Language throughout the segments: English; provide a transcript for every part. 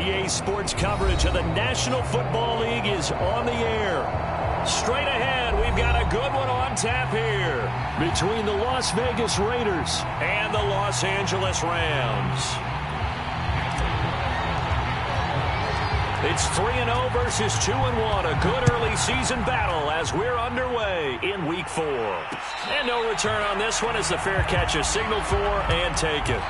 EA Sports coverage of the National Football League is on the air. Straight ahead, we've got a good one on tap here between the Las Vegas Raiders and the Los Angeles Rams. It's 3-0 versus 2-1. A good early season battle as we're underway in Week 4. And no return on this one as the fair catch is signaled for and taken.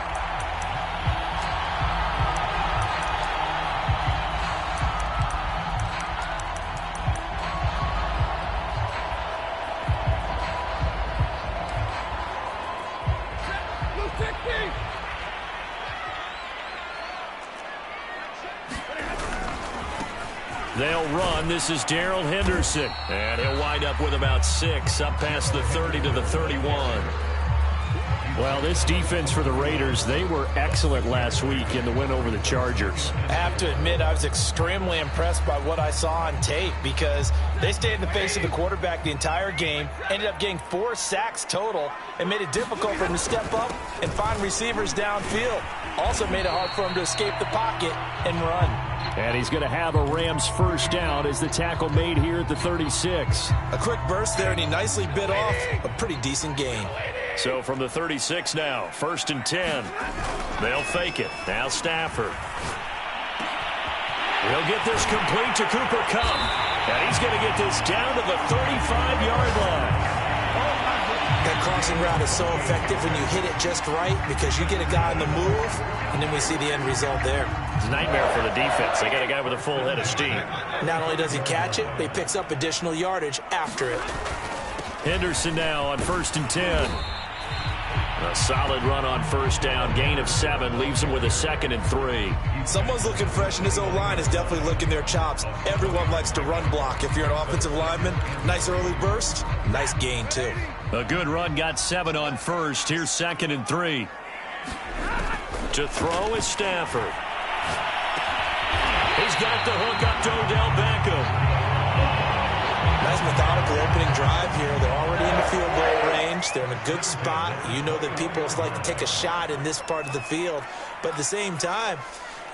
They'll run. This is Darrell Henderson. And he'll wind up with about 6 up past the 30 to the 31. Well, this defense for the Raiders, they were excellent last week in the win over the Chargers. I have to admit, I was extremely impressed by what I saw on tape because they stayed in the face of the quarterback the entire game, ended up getting 4 sacks total, and made it difficult for him to step up and find receivers downfield. Also made it hard for him to escape the pocket and run. And he's going to have a Rams first down as the tackle made here at the 36. A quick burst there, and he nicely bit off a pretty decent gain. So from the 36 now, 1st and 10. They'll fake it. Now Stafford. He'll get this complete to Cooper Kupp. And he's going to get this down to the 35-yard line. That crossing route is so effective when you hit it just right because you get a guy on the move, and then we see the end result there. It's a nightmare for the defense. They got a guy with a full head of steam. Not only does he catch it, but he picks up additional yardage after it. Henderson now on 1st and 10. A solid run on first down. Gain of 7 leaves him with a 2nd and 3. Someone's looking fresh, and his O-line is definitely licking their chops. Everyone likes to run block. If you're an offensive lineman, nice early burst, nice gain too. A good run, got 7 on first. Here's 2nd and 3. To throw is Stafford. He's got the hook up to Odell Beckham. Nice methodical opening drive here. They're already in the field goal range. They're in a good spot. You know that people like to take a shot in this part of the field. But at the same time,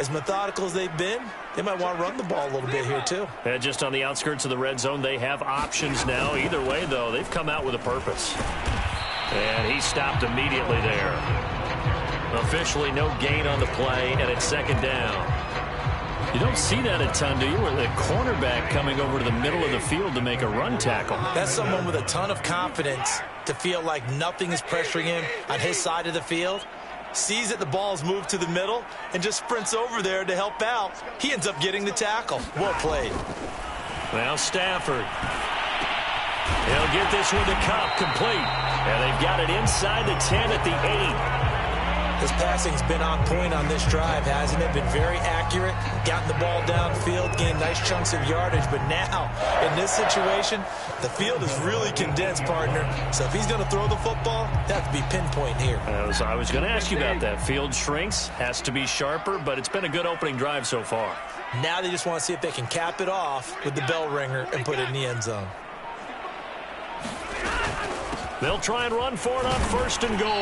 as methodical as they've been, they might want to run the ball a little bit here too. And just on the outskirts of the red zone, they have options now. Either way, though, they've come out with a purpose. And he stopped immediately there. Officially no gain on the play, and it's 2nd down. You don't see that a ton, do you? Where the cornerback coming over to the middle of the field to make a run tackle. That's someone with a ton of confidence to feel like nothing is pressuring him on his side of the field. Sees that the ball's moved to the middle and just sprints over there to help out. He ends up getting the tackle. Well played. Now Stafford. He'll get this one to Kupp complete. And they've got it inside the 10 at the 8. His passing's been on point on this drive, hasn't it? Been very accurate, gotten the ball downfield, gained nice chunks of yardage. But now, in this situation, the field is really condensed, partner. So if he's going to throw the football, that has to be pinpoint here. I was going to ask you about that. Field shrinks, has to be sharper, but it's been a good opening drive so far. Now they just want to see if they can cap it off with the bell ringer and put it in the end zone. They'll try and run for it on 1st and goal.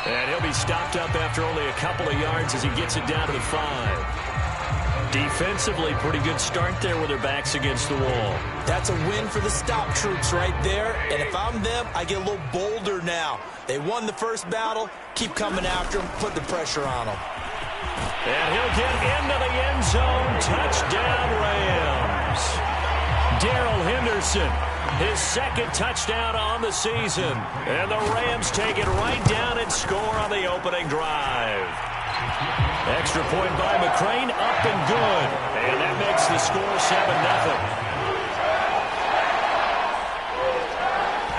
And he'll be stopped up after only a couple of yards as he gets it down to the 5. Defensively, pretty good start there with their backs against the wall. That's a win for the stop troops right there. And if I'm them, I get a little bolder now. They won the first battle. Keep coming after them. Put the pressure on them. And he'll get into the end zone. Touchdown, Rams. Darrell Henderson. His 2nd touchdown on the season. And the Rams take it right down and score on the opening drive. Extra point by McCrane, up and good. And that makes the score 7-0.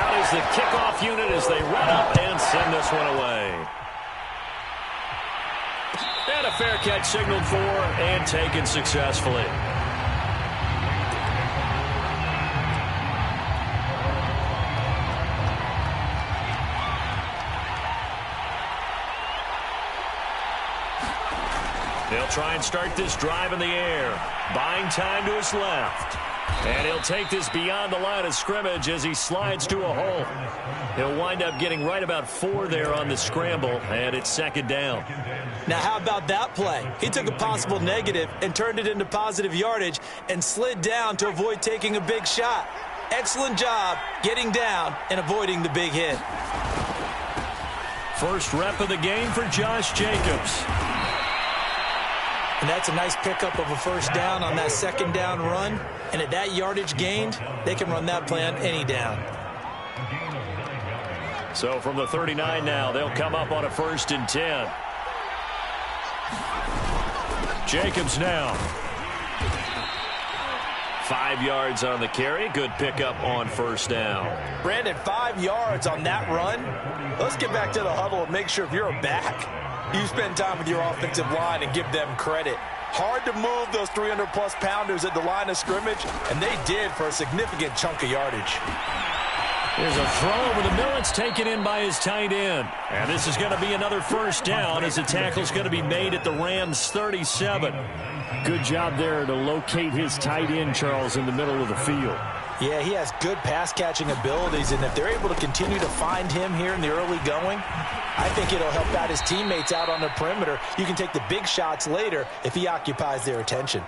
Out is the kickoff unit as they run up and send this one away. And a fair catch signaled for and taken successfully. They'll try and start this drive in the air. Buying time to his left. And he'll take this beyond the line of scrimmage as he slides to a hole. He'll wind up getting right about 4 there on the scramble, and it's second down. Now, how about that play? He took a possible negative and turned it into positive yardage and slid down to avoid taking a big shot. Excellent job getting down and avoiding the big hit. First rep of the game for Josh Jacobs. And that's a nice pickup of a first down on that second down run. And at that yardage gained, they can run that play on any down. So from the 39 now, they'll come up on a 1st and 10. Jacobs now. 5 yards on the carry. Good pickup on first down. Brandon, 5 yards on that run. Let's get back to the huddle and make sure if you're a back, you spend time with your offensive line and give them credit. Hard to move those 300-plus pounders at the line of scrimmage, and they did for a significant chunk of yardage. There's a throw over the middle. It's taken in by his tight end. And this is going to be another first down as the tackle's going to be made at the Rams' 37. Good job there to locate his tight end, Charles, in the middle of the field. Yeah, he has good pass-catching abilities, and if they're able to continue to find him here in the early going, I think it'll help out his teammates out on the perimeter. You can take the big shots later if he occupies their attention.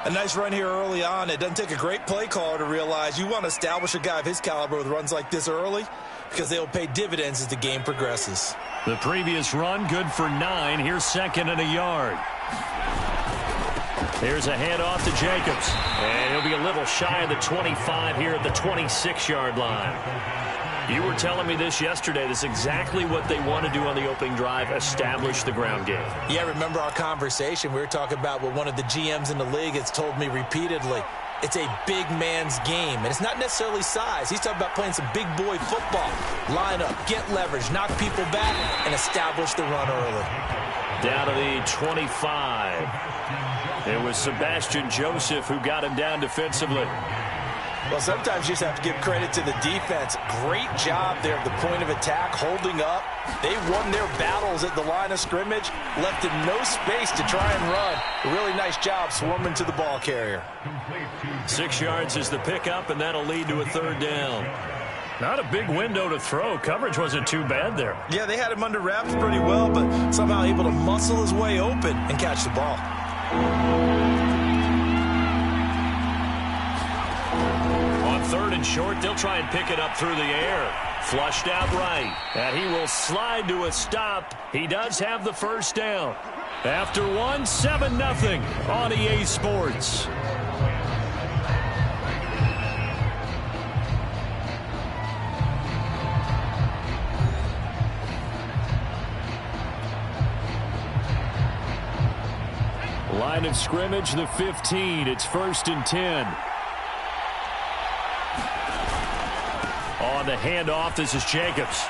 A nice run here early on. It doesn't take a great play caller to realize you want to establish a guy of his caliber with runs like this early because they'll pay dividends as the game progresses. The previous run, good for 9. Here's 2nd and a yard. Here's a handoff to Jacobs. And he'll be a little shy of the 25 here at the 26-yard line. You were telling me this yesterday. This is exactly what they want to do on the opening drive, establish the ground game. Yeah, remember our conversation. We were talking about what one of the GMs in the league has told me repeatedly. It's a big man's game, and it's not necessarily size. He's talking about playing some big boy football. Line up, get leverage, knock people back, and establish the run early. Down to the 25. It was Sebastian Joseph who got him down defensively. Well, sometimes you just have to give credit to the defense. Great job there at the point of attack, holding up. They won their battles at the line of scrimmage, left him no space to try and run. A really nice job swarming to the ball carrier. 6 yards is the pickup, and that'll lead to a 3rd down. Not a big window to throw. Coverage wasn't too bad there. Yeah, they had him under wraps pretty well, but somehow able to muscle his way open and catch the ball. On 3rd and short, they'll try and pick it up through the air. Flushed out right. And he will slide to a stop. He does have the first down. After one, 7-0 on EA Sports. Line of scrimmage, the 15. It's 1st and 10. On the handoff, this is Jacobs.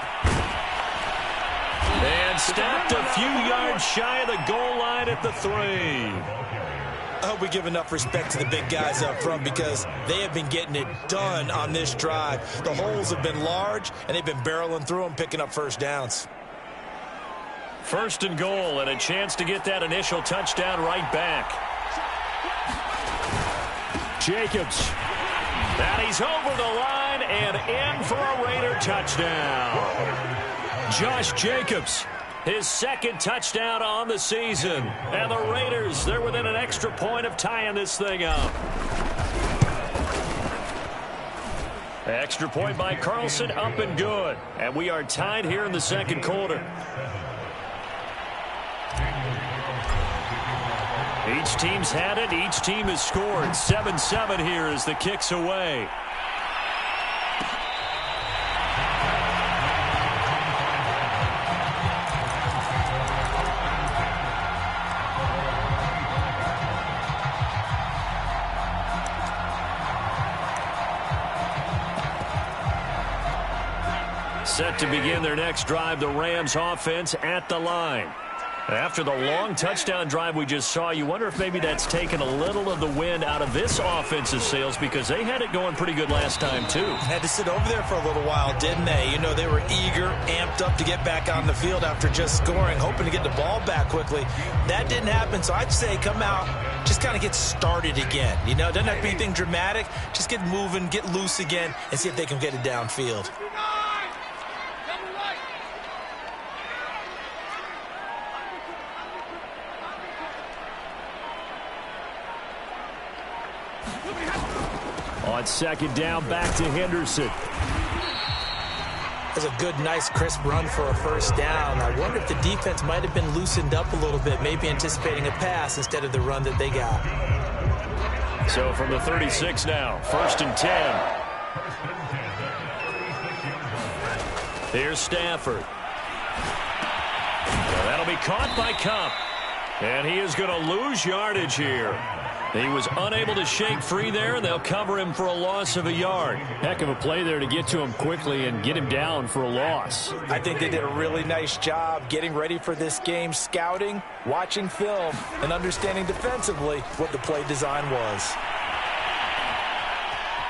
And stopped a few yards shy of the goal line at the 3. I hope we give enough respect to the big guys up front because they have been getting it done on this drive. The holes have been large, and they've been barreling through them, picking up first downs. 1st and goal, and a chance to get that initial touchdown right back. Jacobs. And he's over the line and in for a Raider touchdown. Josh Jacobs, his 2nd touchdown on the season. And the Raiders, they're within an extra point of tying this thing up. Extra point by Carlson, up and good. And we are tied here in the 2nd quarter. Each team's had it. Each team has scored. 7-7 here as the kick's away. Set to begin their next drive, the Rams offense at the line. After the long touchdown drive we just saw, you wonder if maybe that's taken a little of the wind out of this offense's sails because they had it going pretty good last time, too. Had to sit over there for a little while, didn't they? You know, they were eager, amped up to get back on the field after just scoring, hoping to get the ball back quickly. That didn't happen, so I'd say come out, just kind of get started again. You know, doesn't have to be anything dramatic. Just get moving, get loose again, and see if they can get it downfield. On second down, back to Henderson. That's a good, nice, crisp run for a first down. I wonder if the defense might have been loosened up a little bit, maybe anticipating a pass instead of the run that they got. So from the 36 now, 1st and 10. Here's Stafford. Well, that'll be caught by Kupp. And he is going to lose yardage here. He was unable to shake free there, and they'll cover him for a loss of a yard. Heck of a play there to get to him quickly and get him down for a loss. I think they did a really nice job getting ready for this game, scouting, watching film, and understanding defensively what the play design was.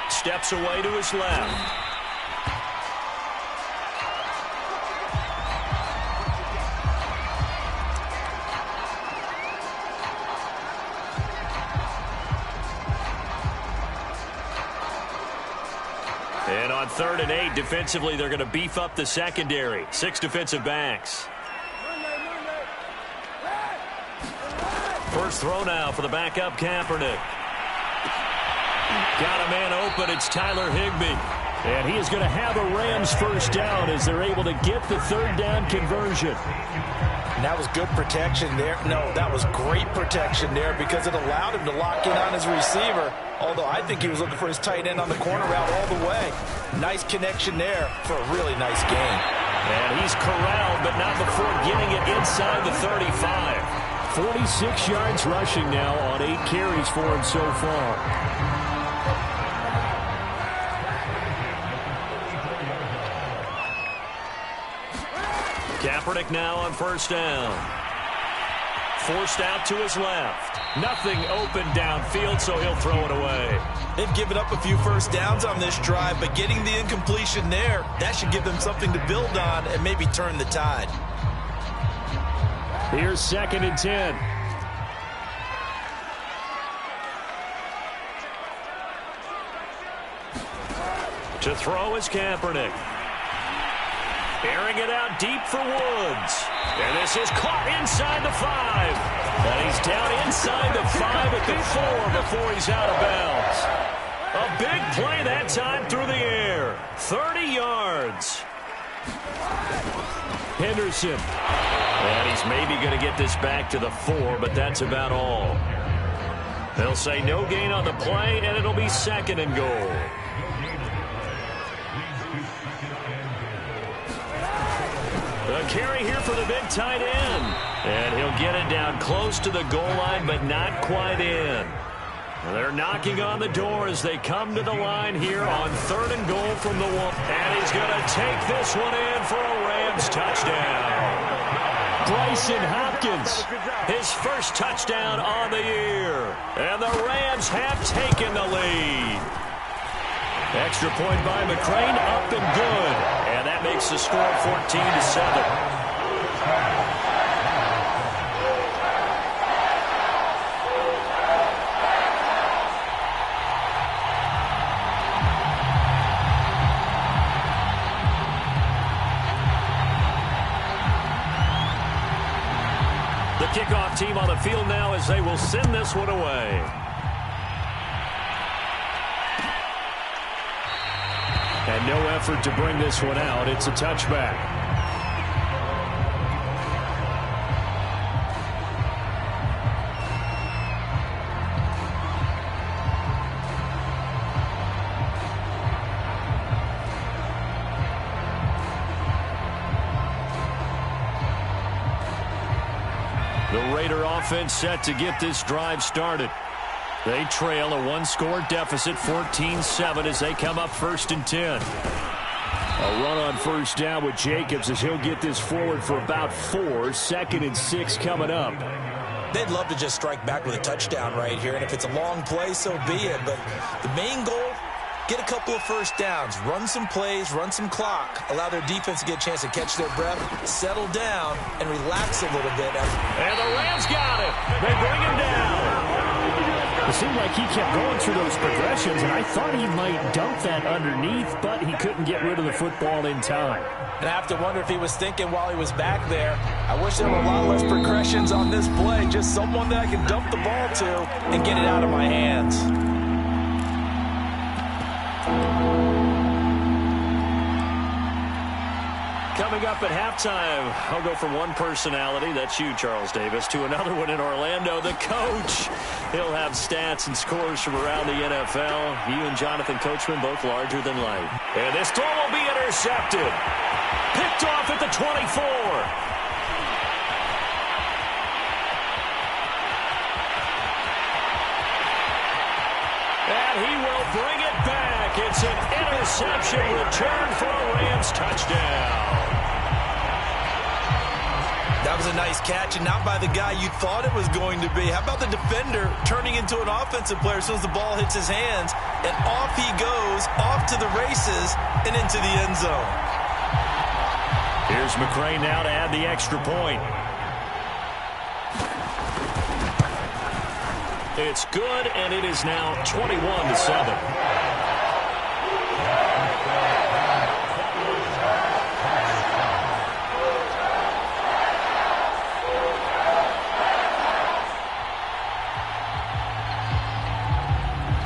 Steps away to his left. And on 3rd and 8, defensively, they're going to beef up the secondary. 6 defensive backs. First throw now for the backup Kaepernick. Got a man open. It's Tyler Higbee. And he is going to have a Rams first down as they're able to get the 3rd down conversion. And that was good protection there. No, that was great protection there because it allowed him to lock in on his receiver. Although I think he was looking for his tight end on the corner route all the way. Nice connection there for a really nice gain. And he's corralled, but not before getting it inside the 35. 46 yards rushing now on 8 carries for him so far. Kaepernick now on first down. Forced out to his left. Nothing open downfield, so he'll throw it away. They've given up a few first downs on this drive, but getting the incompletion there, that should give them something to build on and maybe turn the tide. Here's 2nd and 10. To throw is Kaepernick. Airing it out deep for Woods. And this is caught inside the 5. And he's down inside the 5 at the 4 before he's out of bounds. A big play that time through the air. 30 yards. Henderson. And he's maybe going to get this back to the 4, but that's about all. They'll say no gain on the play, and it'll be 2nd and goal. A carry here for the big tight end. And he'll get it down close to the goal line, but not quite in. They're knocking on the door as they come to the line here on 3rd and goal from the 1. And he's going to take this one in for a Rams touchdown. Bryson Hopkins. His first touchdown on the year. And the Rams have taken the lead. Extra point by McCrane, up and good. And that makes the score 14-7. The kickoff team on the field now as they will send this one away. And no effort to bring this one out. It's a touchback. The Raider offense set to get this drive started. They trail a 1-score deficit, 14-7, as they come up 1st and 10. A run on first down with Jacobs as he'll get this forward for about 4. 2nd and 6 coming up. They'd love to just strike back with a touchdown right here, and if it's a long play, so be it. But the main goal, get a couple of first downs, run some plays, run some clock, allow their defense to get a chance to catch their breath, settle down, and relax a little bit. And the Rams got him. They bring him down. It seemed like he kept going through those progressions, and I thought he might dump that underneath, but he couldn't get rid of the football in time. And I have to wonder if he was thinking while he was back there, I wish there were a lot less progressions on this play, just someone that I can dump the ball to and get it out of my hands. Coming up at halftime, I'll go from one personality, that's you, Charles Davis, to another one in Orlando, the coach. He'll have stats and scores from around the NFL. You and Jonathan Coachman both larger than life. And this throw will be intercepted. Picked off at the 24. And he will bring it back. It's an interception return for a Rams touchdown. That was a nice catch, and not by the guy you thought it was going to be. How about the defender turning into an offensive player as soon as the ball hits his hands, and off he goes, off to the races, and into the end zone. Here's McCray now to add the extra point. It's good, and it is now 21-7.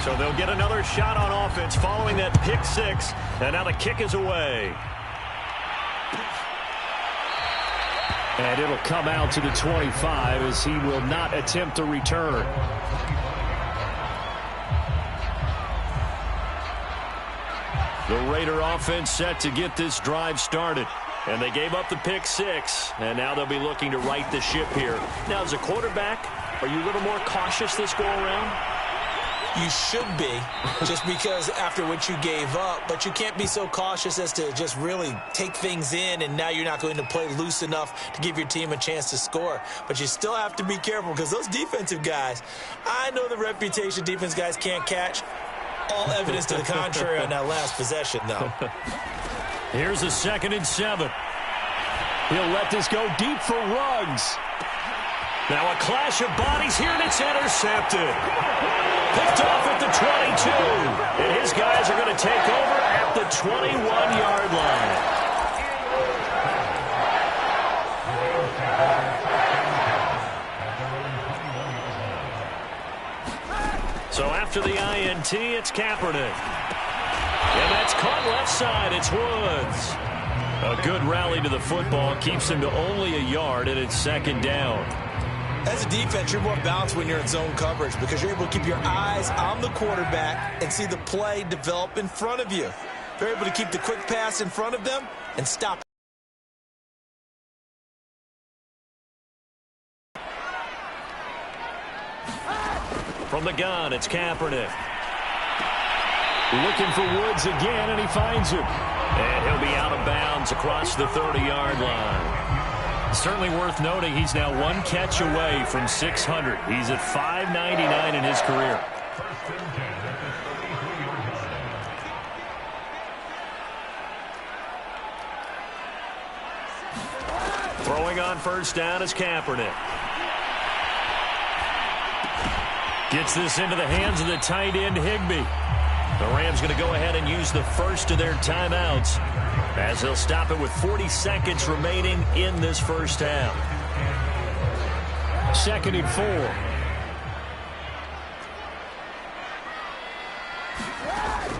So they'll get another shot on offense following that pick six. And now the kick is away. And it'll come out to the 25 as he will not attempt to return. The Raider offense set to get this drive started. And they gave up the pick six. And now they'll be looking to right the ship here. Now, as a quarterback, are you a little more cautious this go around? You should be, just because after what you gave up, but you can't be so cautious as to just really take things in, and now you're not going to play loose enough to give your team a chance to score. But you still have to be careful because those defensive guys, I know the reputation defense guys can't catch. All evidence to the contrary on that last possession, though. Here's a 2nd and 7. He'll let this go deep for Ruggs. Now a clash of bodies here, and it's intercepted. Picked off at the 22. And his guys are going to take over at the 21-yard line. So after the INT, it's Kaepernick. And that's caught left side. It's Woods. A good rally to the football keeps him to only a yard, and it's 2nd down. As a defense, you're more balanced when you're in zone coverage because you're able to keep your eyes on the quarterback and see the play develop in front of you. They're able to keep the quick pass in front of them and stop. From the gun, it's Kaepernick. Looking for Woods again, and he finds him. And he'll be out of bounds across the 30-yard line. Certainly worth noting he's now one catch away from 600. He's at 599 in his career. Throwing on first down is Kaepernick. Gets this into the hands of the tight end, Higbee. The Rams going to go ahead and use the first of their timeouts as they'll stop it with 40 seconds remaining in this first half. 2nd and 4.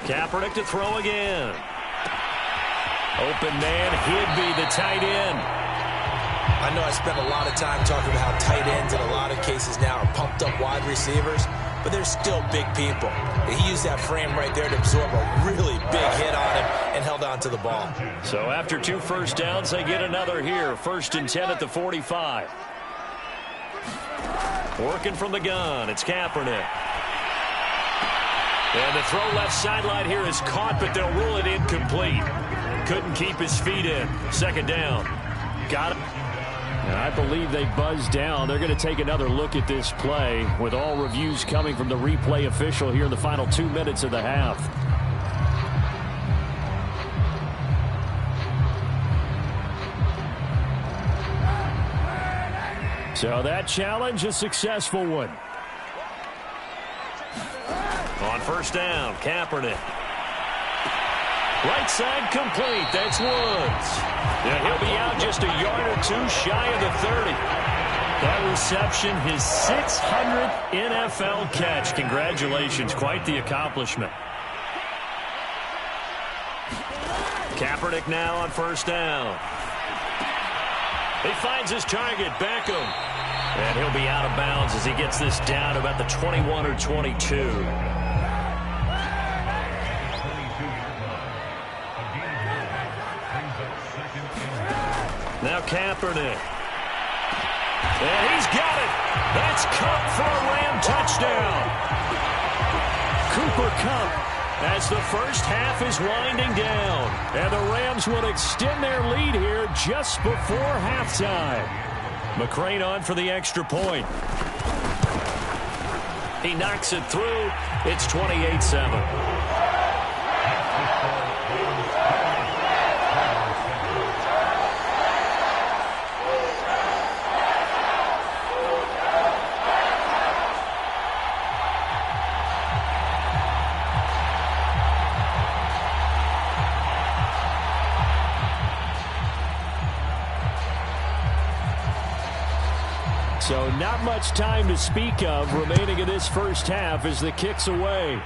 Kaepernick to throw again. Open man, Higbee, the tight end. I know I spent a lot of time talking about how tight ends in a lot of cases now are pumped up wide receivers, but they're still big people. He used that frame right there to absorb a really big hit on him and held on to the ball. So after 2 first downs, they get another here. 1st and 10 at the 45. Working from the gun, it's Kaepernick. And the throw left sideline here is caught, but they'll rule it incomplete. Couldn't keep his feet in. Second down. Got it. And I believe they buzzed down. They're going to take another look at this play with all reviews coming from the replay official here in the final 2 minutes of the half. So that challenge, a successful one. On first down, Kaepernick. Right side complete. That's Woods. Yeah, he'll be out just a yard or two shy of the 30. That reception, his 600th NFL catch. Congratulations. Quite the accomplishment. Kaepernick now on first down. He finds his target, Beckham. And he'll be out of bounds as he gets this down to about the 21 or 22. Now Kaepernick. And he's got it. That's Kupp for a Ram touchdown. Cooper Kupp as the first half is winding down. And the Rams will extend their lead here just before halftime. McCrane on for the extra point. He knocks it through. It's 28-7. So not much time to speak of remaining in this first half as the kick's away.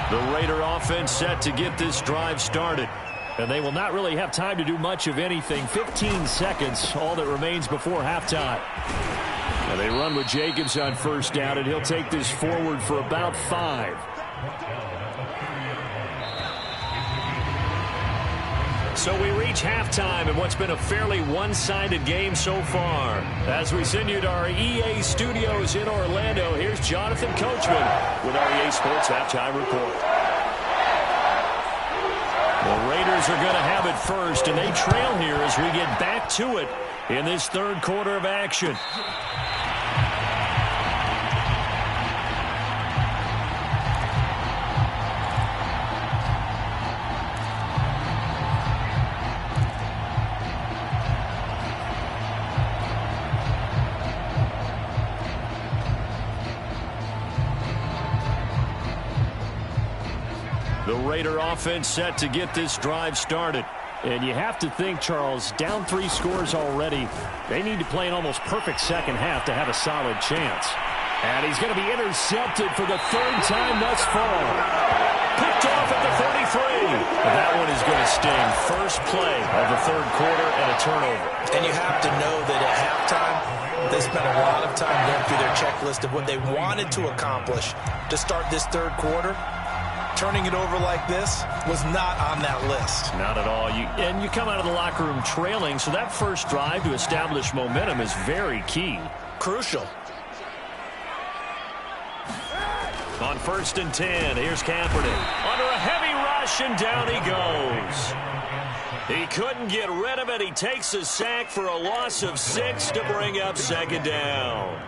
The Raider offense set to get this drive started. And they will not really have time to do much of anything. 15 seconds, all that remains before halftime. And they run with Jacobs on first down, and he'll take this forward for about 5. So we reach halftime in what's been a fairly one-sided game so far. As we send you to our EA studios in Orlando, here's Jonathan Coachman with our EA Sports Halftime Report. The Raiders are going to have it first, and they trail here as we get back to it in this third quarter of action. The Raider offense set to get this drive started. And you have to think, Charles, down 3 scores already. They need to play an almost perfect second half to have a solid chance. And he's going to be intercepted for the 3rd time thus far. Picked off at the 33. That one is going to sting. First play of the 3rd quarter and a turnover. And you have to know that at halftime, they spent a lot of time going through their checklist of what they wanted to accomplish to start this 3rd quarter. Turning it over like this was not on that list. Not at all. And you come out of the locker room trailing, so that first drive to establish momentum is very key. Crucial. On 1st and 10, here's Kaepernick. Under a heavy rush, and down he goes. He couldn't get rid of it. He takes a sack for a loss of 6 to bring up 2nd down.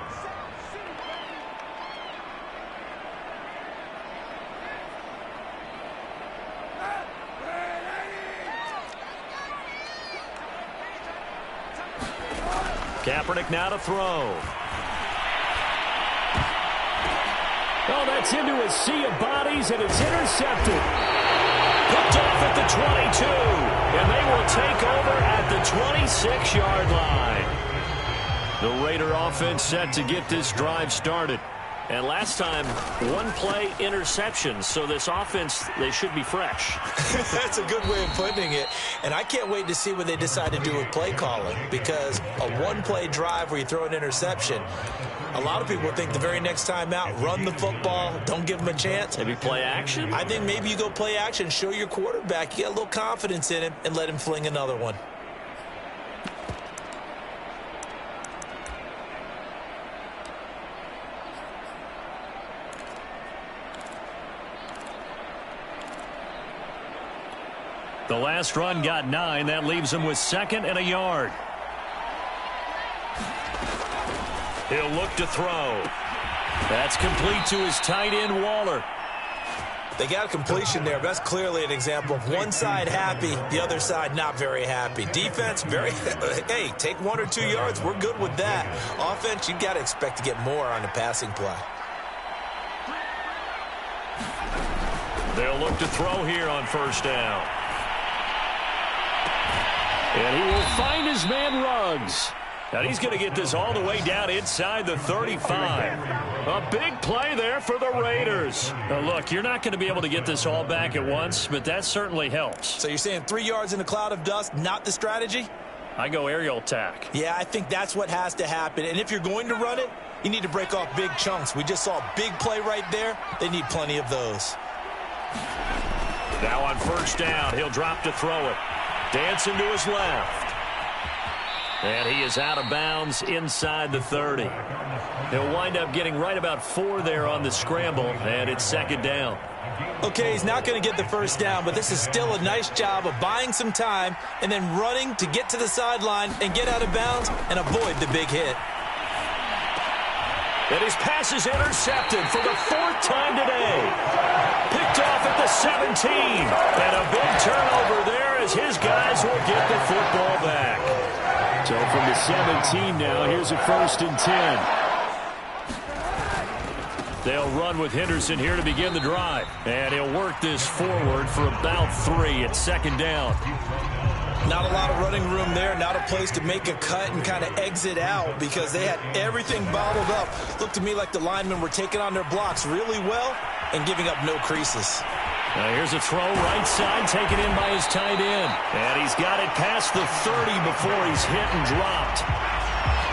Kaepernick now to throw. Oh, that's into a sea of bodies, and it's intercepted. Picked off at the 22, and they will take over at the 26-yard line. The Raider offense set to get this drive started. And last time, 1 play interception. So this offense, they should be fresh. That's a good way of putting it. And I can't wait to see what they decide to do with play calling. Because a 1-play drive where you throw an interception, a lot of people think the very next time out, run the football, don't give them a chance. Maybe play action? I think maybe you go play action, show your quarterback, you get a little confidence in him, and let him fling another one. The last run got 9. That leaves him with 2nd and a yard. He'll look to throw. That's complete to his tight end, Waller. They got a completion there. That's clearly an example of one side happy, the other side not very happy. Defense, hey, take 1 or 2 yards. We're good with that. Offense, you got to expect to get more on the passing play. They'll look to throw here on 1st down. And he will find his man Ruggs. And he's going to get this all the way down inside the 35. A big play there for the Raiders. Now, look, you're not going to be able to get this all back at once, but that certainly helps. So you're saying 3 yards in a cloud of dust, not the strategy? I go aerial attack. Yeah, I think that's what has to happen. And if you're going to run it, you need to break off big chunks. We just saw a big play right there. They need plenty of those. Now on 1st down, he'll drop to throw it. Dancing to his left. And he is out of bounds inside the 30. He'll wind up getting right about 4 there on the scramble, and it's 2nd down. Okay, he's not going to get the 1st down, but this is still a nice job of buying some time and then running to get to the sideline and get out of bounds and avoid the big hit. And his pass is intercepted for the 4th time today. Picked off at the 17. And a big turnover there as his guys will get the football back. So from the 17 now, here's a 1st and 10. They'll run with Henderson here to begin the drive. And he'll work this forward for about 3 at 2nd down. Not a lot of running room there, not a place to make a cut and kind of exit out because they had everything bottled up. Looked to me like the linemen were taking on their blocks really well and giving up no creases. Now here's a throw right side taken in by his tight end. And he's got it past the 30 before he's hit and dropped.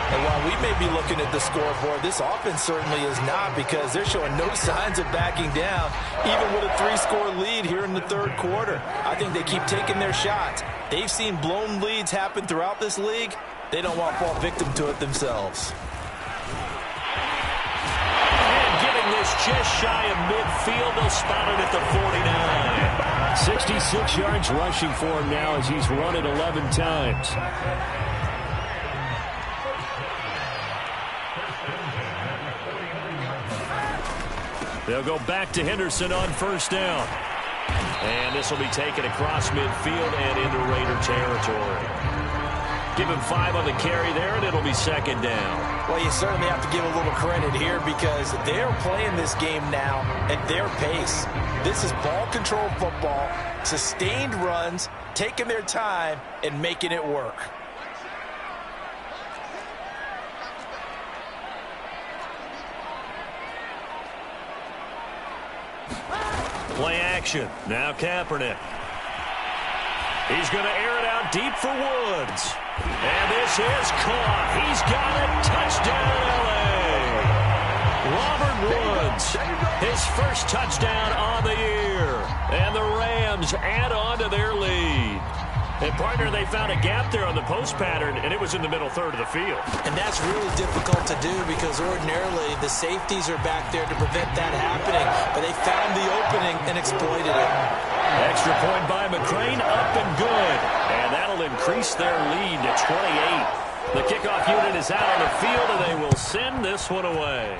And while we may be looking at the scoreboard, this offense certainly is not because they're showing no signs of backing down, even with a 3-score lead here in the 3rd quarter. I think they keep taking their shots. They've seen blown leads happen throughout this league. They don't want to fall victim to it themselves. And getting this just shy of midfield, they'll spot it at the 49. 66 yards rushing for him now as he's run it 11 times. They'll go back to Henderson on 1st down. And this will be taken across midfield and into Raider territory. Give him 5 on the carry there, and it'll be 2nd down. Well, you certainly have to give a little credit here because they're playing this game now at their pace. This is ball control football, sustained runs, taking their time, and making it work. Play action. Now Kaepernick. He's going to air it out deep for Woods. And this is caught. He's got it. Touchdown, L.A. Robert Woods, his first touchdown on the year. And the Rams add on to their lead. And, partner, they found a gap there on the post pattern, and it was in the middle third of the field. And that's really difficult to do because ordinarily the safeties are back there to prevent that happening. But they found the opening and exploited it. Extra point by McCrane, up and good. And that'll increase their lead to 28. The kickoff unit is out on the field, and they will send this one away.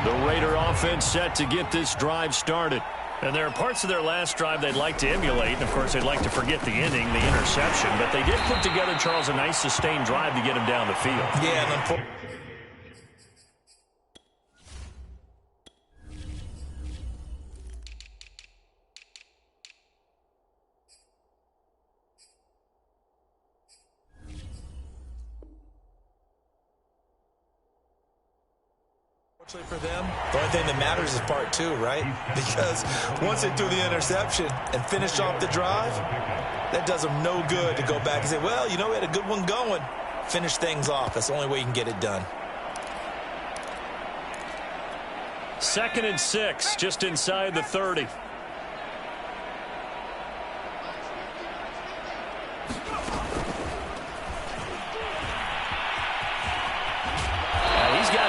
The Raider offense set to get this drive started. And there are parts of their last drive they'd like to emulate. And, of course, they'd like to forget the ending, the interception. But they did put together, Charles, a nice sustained drive to get him down the field. Yeah, and unfortunately, for them, the only thing that matters is part 2, right? Because once they threw the interception and finished off the drive, that does them no good to go back and say, well, you know, we had a good one going. Finish things off. That's the only way you can get it done. 2nd and 6, just inside the 30.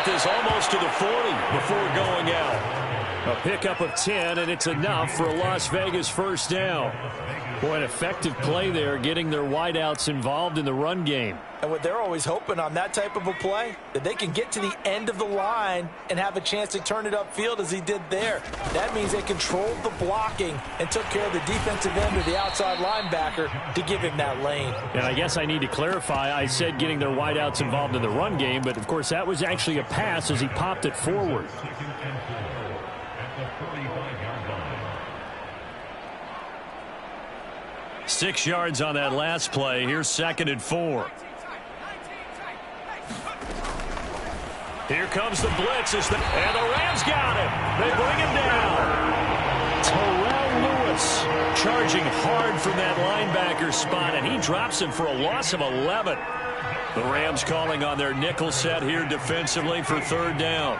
get this almost to the 40 before going out. A pickup of 10, and it's enough for a Las Vegas first down. Boy, an effective play there, getting their wideouts involved in the run game. And what they're always hoping on that type of a play, that they can get to the end of the line and have a chance to turn it upfield as he did there. That means they controlled the blocking and took care of the defensive end or the outside linebacker to give him that lane. And I guess I need to clarify, I said getting their wideouts involved in the run game, but of course that was actually a pass as he popped it forward. Six yards on that last play. Here's 2nd and 4. Here comes the blitz. And the Rams got him. They bring him down. Terrell Lewis charging hard from that linebacker spot, and he drops him for a loss of 11. The Rams calling on their nickel set here defensively for 3rd down.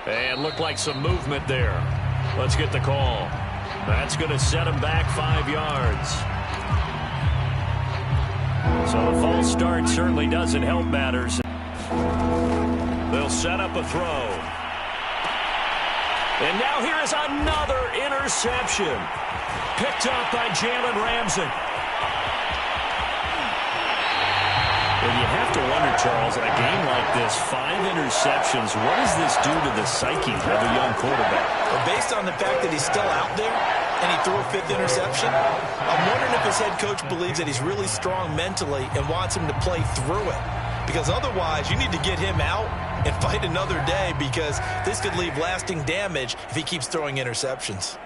And looked like some movement there. Let's get the call. That's going to set him back 5 yards. So the false start certainly doesn't help matters. They'll set up a throw. And now here is another interception. Picked up by Jalen Ramsey. And you have to wonder, Charles, in a game like this, 5 interceptions, what does this do to the psyche of a young quarterback? Well, based on the fact that he's still out there and he threw a 5th interception, I'm wondering if his head coach believes that he's really strong mentally and wants him to play through it. Because otherwise, you need to get him out and fight another day, because this could leave lasting damage if he keeps throwing interceptions.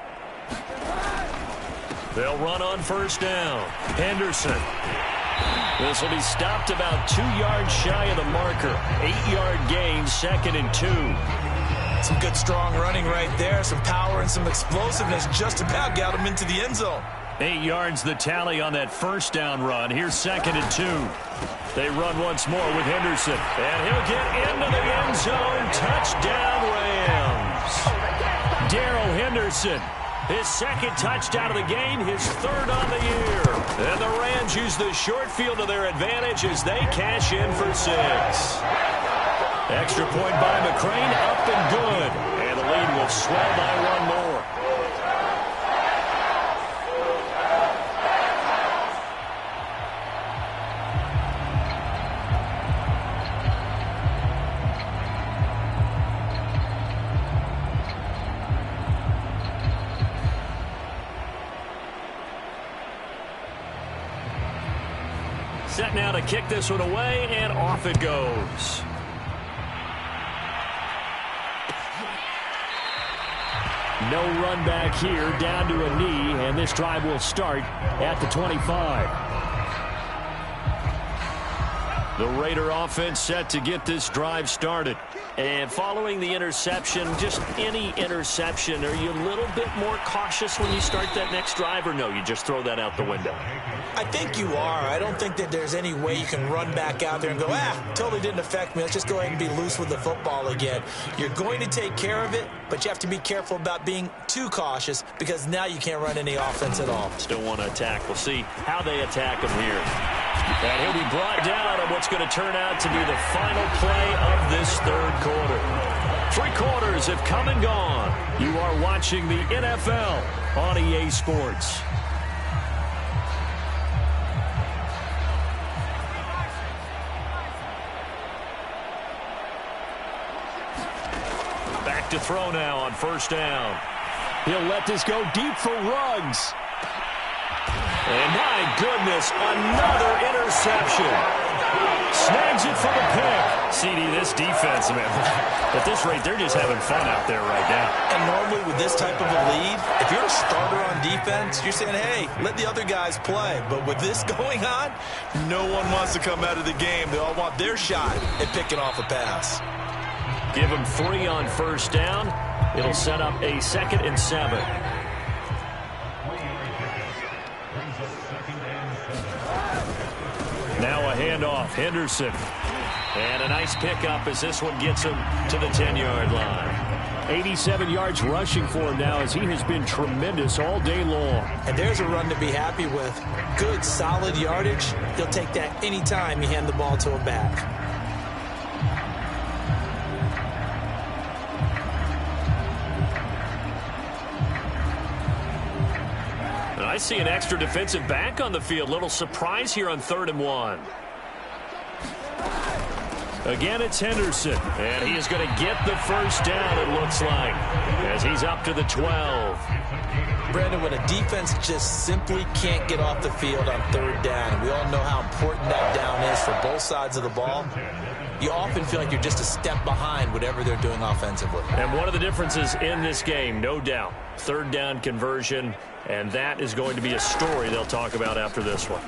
They'll run on 1st down. Henderson. This will be stopped about 2 yards shy of the marker. 8-yard gain, 2nd and 2. Some good strong running right there. Some power and some explosiveness just about got him into the end zone. 8 yards the tally on that 1st down run. Here's 2nd and 2. They run once more with Henderson. And he'll get into the end zone. Touchdown, Rams. Darrell Henderson. His 2nd touchdown of the game, his 3rd on the year. And the Rams use the short field to their advantage as they cash in for 6. Extra point by McCrane, up and good. And the lead will swell by 1 more. Set now to kick this one away, and off it goes. No run back here, down to a knee, and this drive will start at the 25. The Raider offense set to get this drive started. And following the interception, just any interception, are you a little bit more cautious when you start that next drive, or no, you just throw that out the window? I think you are. I don't think that there's any way you can run back out there and go, totally didn't affect me. Let's just go ahead and be loose with the football again. You're going to take care of it, but you have to be careful about being too cautious, because now you can't run any offense at all. Still want to attack. We'll see how they attack him here. And he'll be brought down on what's going to turn out to be the final play of this 3rd quarter. 3 quarters have come and gone. You are watching the NFL on EA Sports. Back to throw now on 1st down. He'll let this go deep for Ruggs. And my goodness, another interception. Snags it for the pick. CD, this defense, man, at this rate, they're just having fun out there right now. And normally with this type of a lead, if you're a starter on defense, you're saying, hey, let the other guys play. But with this going on, no one wants to come out of the game. They all want their shot at picking off a pass. Give them 3 on 1st down. It'll set up a 2nd and 7. Now a handoff, Henderson. And a nice pickup as this one gets him to the 10-yard line. 87 yards rushing for him now as he has been tremendous all day long. And there's a run to be happy with. Good, solid yardage. He'll take that anytime you hand the ball to him back. I see an extra defensive back on the field. Little surprise here on 3rd and 1. Again, it's Henderson. And he is going to get the first down, it looks like, as he's up to the 12. Brandon, when a defense just simply can't get off the field on 3rd down, and we all know how important that down is for both sides of the ball, you often feel like you're just a step behind whatever they're doing offensively. And one of the differences in this game, no doubt, 3rd down conversion, and that is going to be a story they'll talk about after this one.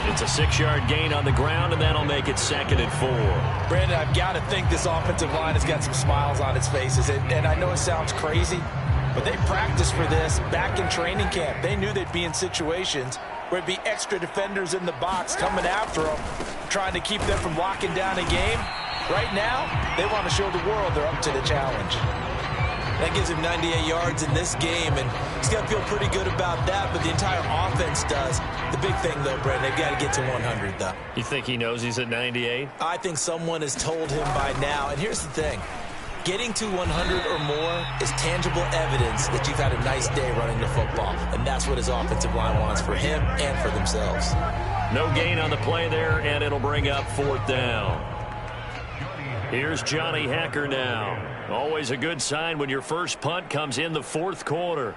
It's a 6-yard gain on the ground, and that'll make it 2nd and 4. Brandon, I've got to think this offensive line has got some smiles on its faces. And I know it sounds crazy, but they practiced for this back in training camp. They knew they'd be in situations where it'd be extra defenders in the box coming after them, trying to keep them from locking down a game. Right now, they want to show the world they're up to the challenge. That gives him 98 yards in this game, and he's got to feel pretty good about that, but the entire offense does. The big thing, though, Brandon, they've got to get to 100, though. You think he knows he's at 98? I think someone has told him by now, and here's the thing. Getting to 100 or more is tangible evidence that you've had a nice day running the football, and that's what his offensive line wants for him and for themselves. No gain on the play there, and it'll bring up 4th down. Here's Johnny Hekker now. Always a good sign when your first punt comes in the 4th quarter.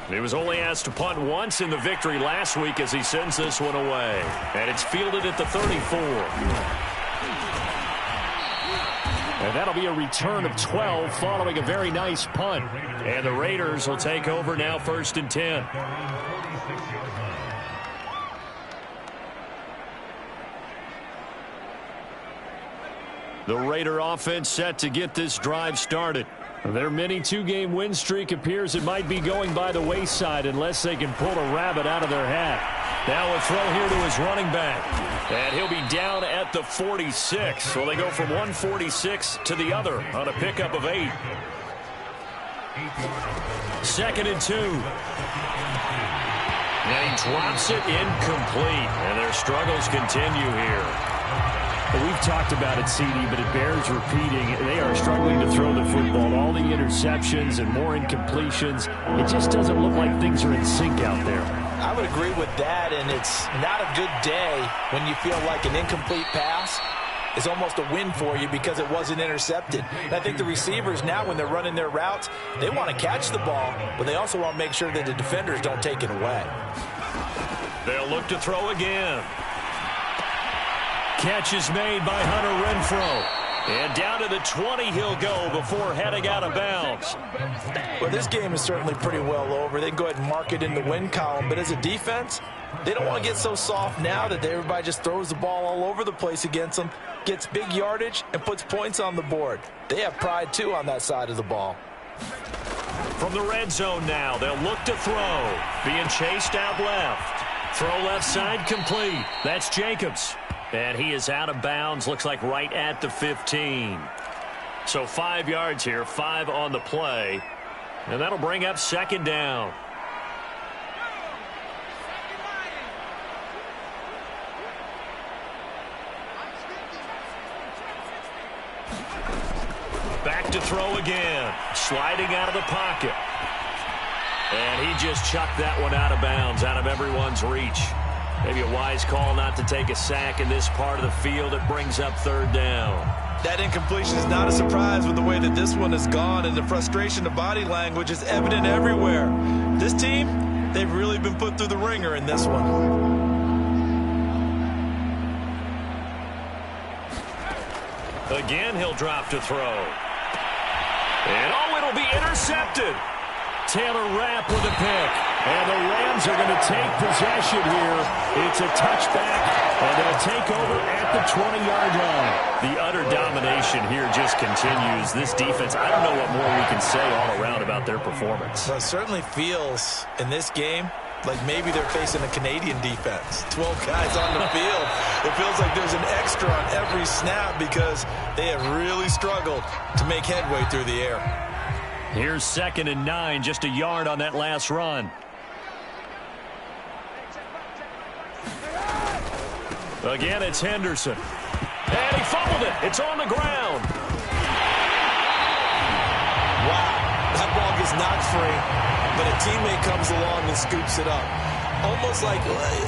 He was only asked to punt once in the victory last week as he sends this one away. And it's fielded at the 34. And that'll be a return of 12 following a very nice punt. And the Raiders will take over now 1st and 10. The Raider offense set to get this drive started. Their mini 2-game win streak appears it might be going by the wayside unless they can pull a rabbit out of their hat. Now a throw here to his running back. And he'll be down at the 46. So they go from 146 to the other on a pickup of 8. 2nd and 2. And he drops it incomplete. And their struggles continue here. We've talked about it, CD, but it bears repeating. They are struggling to throw the football. All the interceptions and more incompletions. It just doesn't look like things are in sync out there. I would agree with that, and it's not a good day when you feel like an incomplete pass is almost a win for you because it wasn't intercepted. And I think the receivers now, when they're running their routes, they want to catch the ball, but they also want to make sure that the defenders don't take it away. They'll look to throw again. Catch is made by Hunter Renfrow. And down to the 20 he'll go before heading out of bounds. Well, this game is certainly pretty well over. They can go ahead and mark it in the win column. But as a defense, they don't want to get so soft now that everybody just throws the ball all over the place against them, gets big yardage, and puts points on the board. They have pride, too, on that side of the ball. From the red zone now, they'll look to throw. Being chased out left. Throw left side complete. That's Jacobs. And he is out of bounds, looks like right at the 15. So 5 yards here, 5 on the play. And that'll bring up 2nd down. Back to throw again. Sliding out of the pocket. And he just chucked that one out of bounds, out of everyone's reach. Maybe a wise call not to take a sack in this part of the field. It brings up 3rd down. That incompletion is not a surprise with the way that this one has gone, and the frustration of body language is evident everywhere. This team, they've really been put through the ringer in this one. Again, he'll drop to throw. And, oh, it'll be intercepted. Taylor Rapp with a pick. And the Rams Chargers are going to take possession here. It's a touchback, and they'll take over at the 20-yard line. The utter domination here just continues. This defense, I don't know what more we can say all around about their performance. Well, it certainly feels in this game like maybe they're facing a Canadian defense. 12 guys on the field. It feels like there's an extra on every snap because they have really struggled to make headway through the air. Here's 2nd and 9, just a yard on that last run. Again, it's Henderson. And he fumbled it. It's on the ground. Wow, that ball gets knocked free, but a teammate comes along and scoops it up.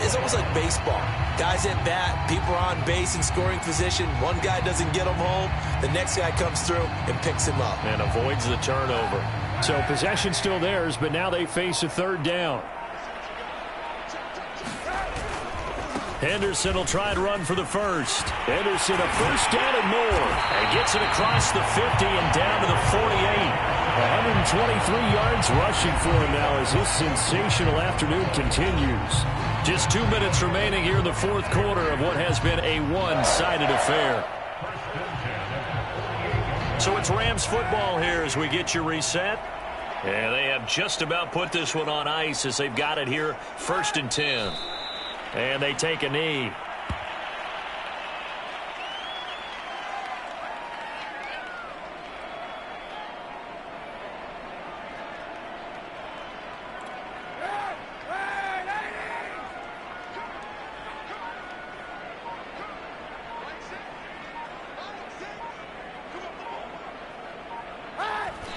It's almost like baseball. Guys at bat, people are on base in scoring position. One guy doesn't get him home. The next guy comes through and picks him up. And avoids the turnover. So possession still theirs, but now they face a 3rd down. Henderson will try and run for the first. Henderson, a 1st down and more. And gets it across the 50 and down to the 48. 123 yards rushing for him now as his sensational afternoon continues. Just 2 minutes remaining here in the 4th quarter of what has been a one-sided affair. So it's Rams football here as we get you reset. And they have just about put this one on ice as they've got it here 1st and 10. And they take a knee.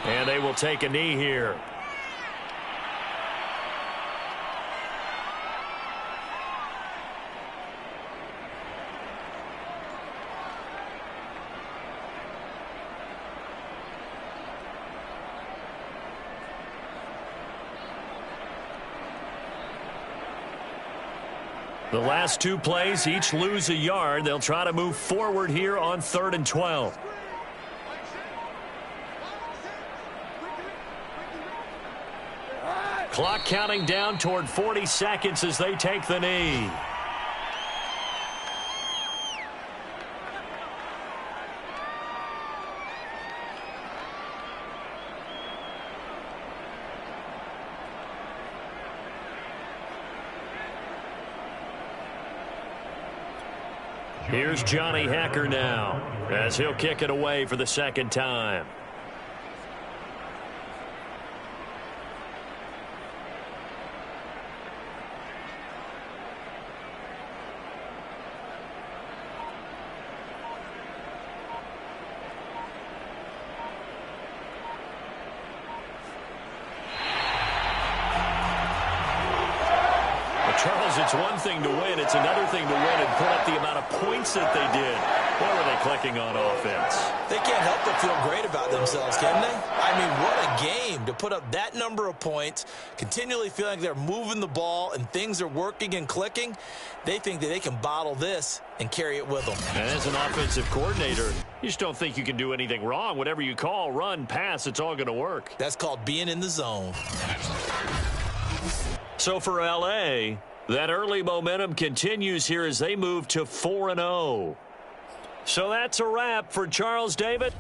And they will take a knee here. The last 2 plays, each lose a yard. They'll try to move forward here on 3rd and 12. Clock counting down toward 40 seconds as they take the knee. Here's Johnny Hacker now as he'll kick it away for the 2nd time. Charles, it's one thing to win. It's another thing to win and put up the amount of points that they did. What were they clicking on offense? They can't help but feel great about themselves, can they? I mean, what a game to put up that number of points, continually feeling like they're moving the ball and things are working and clicking. They think that they can bottle this and carry it with them. And as an offensive coordinator, you just don't think you can do anything wrong. Whatever you call, run, pass, it's all going to work. That's called being in the zone. So for L.A., that early momentum continues here as they move to 4-0. So that's a wrap for Charles David.